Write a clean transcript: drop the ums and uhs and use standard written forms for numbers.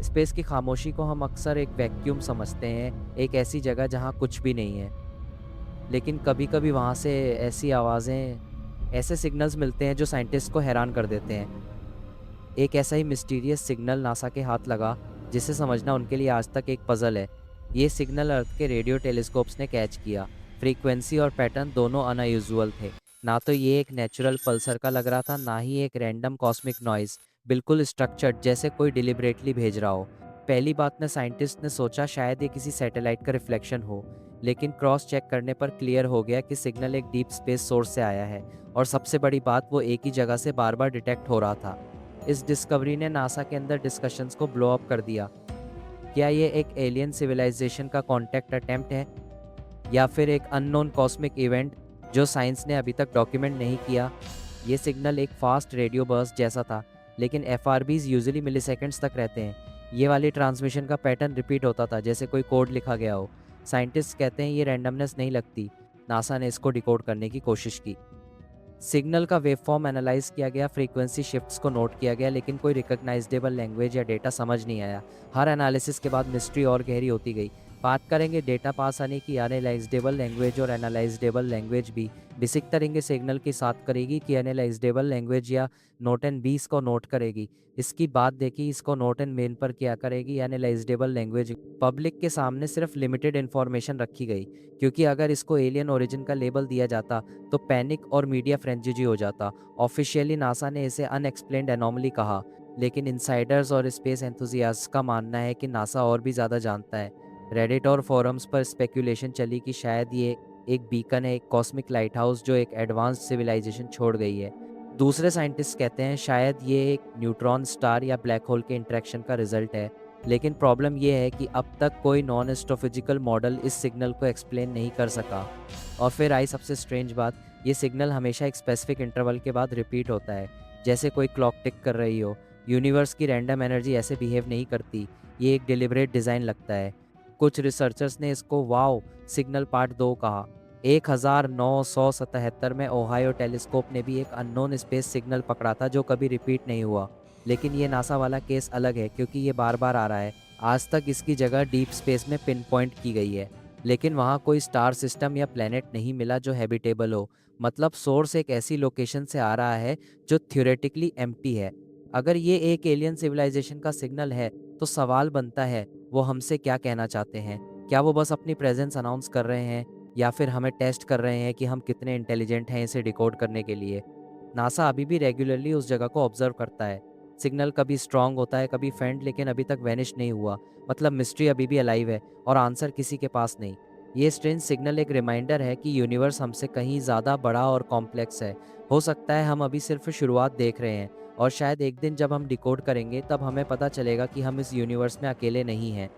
Space की खामोशी को हम अक्सर एक वैक्यूम समझते हैं, एक ऐसी जगह जहाँ कुछ भी नहीं है। लेकिन कभी-कभी वहाँ से ऐसी आवाज़ें, ऐसे सिग्नल्स मिलते हैं जो साइंटिस्ट को हैरान कर देते हैं। एक ऐसा ही मिस्टीरियस सिग्नल नासा के हाथ लगा, जिसे समझना उनके लिए आज तक एक पज़ल है। ये सिग्नल अर्थ के रेडियो टेलीस्कोप्स ने कैच किया। फ्रीक्वेंसी और पैटर्न दोनों अनयूजुअल थे। ना तो ये एक नेचुरल पल्सर का लग रहा था, ना ही एक रैंडम कॉस्मिक नॉइज़। बिल्कुल स्ट्रक्चर्ड, जैसे कोई डिलिबरेटली भेज रहा हो। पहली बात में साइंटिस्ट ने सोचा शायद ये किसी सैटेलाइट का रिफ्लेक्शन हो, लेकिन क्रॉस चेक करने पर क्लियर हो गया कि सिग्नल एक डीप स्पेस सोर्स से आया है, और सबसे बड़ी बात, वो एक ही जगह से बार-बार डिटेक्ट हो रहा था। इस डिस्कवरी ने नासा के अंदर डिस्कशंस को ब्लो अप कर दिया। क्या ये एक एलियन सिविलाइजेशन का कॉन्टैक्ट अटेम्प्ट है, या फिर एक अननोन कॉस्मिक इवेंट जो साइंस ने अभी तक डॉक्यूमेंट नहीं किया? ये सिग्नल एक फास्ट रेडियो बर्स्ट जैसा था, लेकिन एफआरबीज यूजुअली मिलीसेकंड्स तक रहते हैं। ये वाली ट्रांसमिशन का पैटर्न रिपीट होता था, जैसे कोई कोड लिखा गया हो। साइंटिस्ट कहते हैं ये रैंडमनेस नहीं लगती। नासा ने इसको डिकोड करने की कोशिश की। सिग्नल का वेवफॉर्म एनालाइज किया गया, फ्रीक्वेंसी शिफ्ट्स को नोट किया गया, लेकिन कोई रिकॉग्नाइजेबल लैंग्वेज या डेटा समझ नहीं आया। हर एनालिसिस के बाद मिस्ट्री और गहरी होती गई। बात करेंगे डेटा पास आने की। एनालाइजेबल लैंग्वेज और एनालाइजेबल लैंग्वेज भी बेसिक तरीके सिग्नल के साथ करेगी कि एनालाइजेबल लैंग्वेज या नोट एंड बी इसको नोट करेगी। इसकी बात देखी, इसको नोट एंड मेन पर क्या करेगी। एनालाइजेबल लैंग्वेज पब्लिक के सामने सिर्फ लिमिटेड इन्फॉर्मेशन रखी गई, क्योंकि अगर इसको एलियन ओरिजिन का लेबल दिया जाता तो पैनिक और मीडिया फ्रेंजी हो जाता। ऑफिशियली नासा ने इसे अनएक्सप्लेन्ड एनोमली कहा, लेकिन इनसाइडर्स और स्पेस एंथुसियास्ट्स का मानना है कि नासा और भी ज़्यादा जानता है। रेडिट और फोरम्स पर स्पेकुलेशन चली कि शायद ये एक बीकन है, एक कॉस्मिक लाइट हाउस जो एक एडवांस्ड सिविलाइजेशन छोड़ गई है। दूसरे साइंटिस्ट कहते हैं शायद ये एक न्यूट्रॉन स्टार या ब्लैक होल के इंटरेक्शन का रिजल्ट है। लेकिन प्रॉब्लम ये है कि अब तक कोई नॉन एस्ट्रोफिजिकल मॉडल इस सिग्नल को एक्सप्लेन नहीं कर सका। और फिर आई सबसे स्ट्रेंज बात, ये सिग्नल हमेशा एक स्पेसिफिक इंटरवल के बाद रिपीट होता है, जैसे कोई क्लॉक टिक कर रही हो। यूनिवर्स की रैंडम एनर्जी ऐसे बिहेव नहीं करती। ये एक डिलिबरेट डिज़ाइन लगता है। कुछ रिसर्चर्स ने इसको वाओ सिग्नल पार्ट 2 कहा। 1977 में ओहायो टेलीस्कोप ने भी एक अननोन स्पेस सिग्नल पकड़ा था जो कभी रिपीट नहीं हुआ। लेकिन ये नासा वाला केस अलग है, क्योंकि ये बार बार आ रहा है। आज तक इसकी जगह डीप स्पेस में पिन पॉइंट की गई है, लेकिन वहाँ कोई स्टार सिस्टम या प्लेनेट नहीं मिला जो हैबिटेबल हो। मतलब सोर्स एक ऐसी लोकेशन से आ रहा है जो थ्योरेटिकली एम्प्टी है। अगर ये एक एलियन सिविलाइजेशन का सिग्नल है, तो सवाल बनता है वो हमसे क्या कहना चाहते हैं। क्या वो बस अपनी प्रेजेंस अनाउंस कर रहे हैं, या फिर हमें टेस्ट कर रहे हैं कि हम कितने इंटेलिजेंट हैं इसे डिकोड करने के लिए। नासा अभी भी रेगुलरली उस जगह को ऑब्जर्व करता है। सिग्नल कभी स्ट्रांग होता है, कभी फेंट, लेकिन अभी तक वैनिश नहीं हुआ। मतलब मिस्ट्री अभी भी अलाइव है, और आंसर किसी के पास नहीं। ये स्ट्रेंज सिग्नल एक रिमाइंडर है कि यूनिवर्स हमसे कहीं ज़्यादा बड़ा और कॉम्प्लेक्स है। हो सकता है हम अभी सिर्फ शुरुआत देख रहे हैं, और शायद एक दिन जब हम डिकोड करेंगे तब हमें पता चलेगा कि हम इस यूनिवर्स में अकेले नहीं हैं।